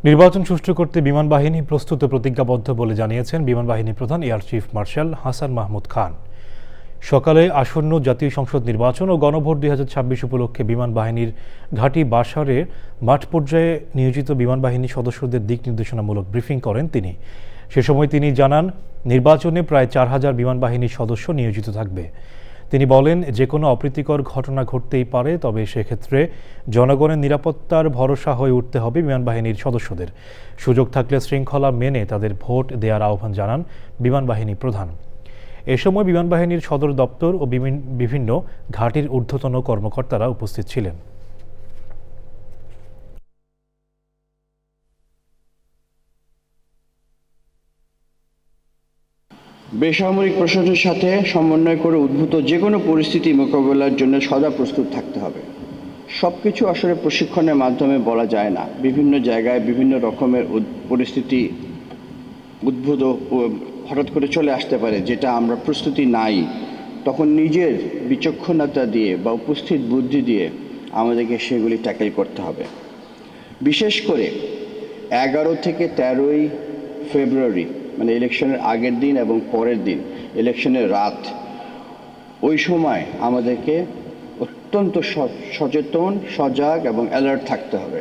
নির্বাচন সুষ্ঠু করতে বিমান বাহিনী প্রস্তুত ও প্রতিজ্ঞাবদ্ধ বলে জানিয়েছেন বিমান বাহিনী প্রধান air chief marshal Hasan Mahmud Khan. সকালে আসন্ন জাতীয় সংসদ নির্বাচন ও গণভোট 2026 উপলক্ষে বিমান বাহিনীর ঘাঁটি বাসারে মাঠ পর্যায়ে নিয়োজিত বিমান বাহিনীর সদস্যদের দিক নির্দেশনামূলক ব্রিফিং করেন তিনি। সে সময় তিনি জানান, নির্বাচনে প্রায় 4,000 বিমান বাহিনীর সদস্য নিয়োজিত থাকবে। তিনি বলেন, যে কোনো অপ্রীতিকর ঘটনা ঘটতেই পারে, তবে সেক্ষেত্রে জনগণের নিরাপত্তার ভরসা হয়ে উঠতে হবে বিমান বাহিনীর সদস্যদের। সুযোগ থাকলে শৃঙ্খলা মেনে তাদের ভোট দেওয়ার আহ্বান জানান বিমান বাহিনী প্রধান। এ সময় বিমান বাহিনীর সদর দপ্তর ও বিভিন্ন ঘাঁটির ঊর্ধ্বতন কর্মকর্তারা উপস্থিত ছিলেন। বেসামরিক প্রশাসনের সাথে সমন্বয় করে উদ্ভূত যে কোনো পরিস্থিতি মোকাবেলার জন্য সদা প্রস্তুত থাকতে হবে। সব কিছু আসলে প্রশিক্ষণের মাধ্যমে বলা যায় না। বিভিন্ন জায়গায় বিভিন্ন রকমের পরিস্থিতি উদ্ভূত হঠাৎ করে চলে আসতে পারে, যেটা আমরা প্রস্তুতি নাই। তখন নিজের বিচক্ষণতা দিয়ে বা উপস্থিত বুদ্ধি দিয়ে আমাদেরকে সেগুলি ট্যাকেল করতে হবে। বিশেষ করে 11 থেকে 13ই ফেব্রুয়ারি, মানে ইলেকশনের আগের দিন এবং পরের দিন, ইলেকশনের রাত, ওই সময় আমাদেরকে অত্যন্ত সচেতন, সজাগ এবং অ্যালার্ট থাকতে হবে।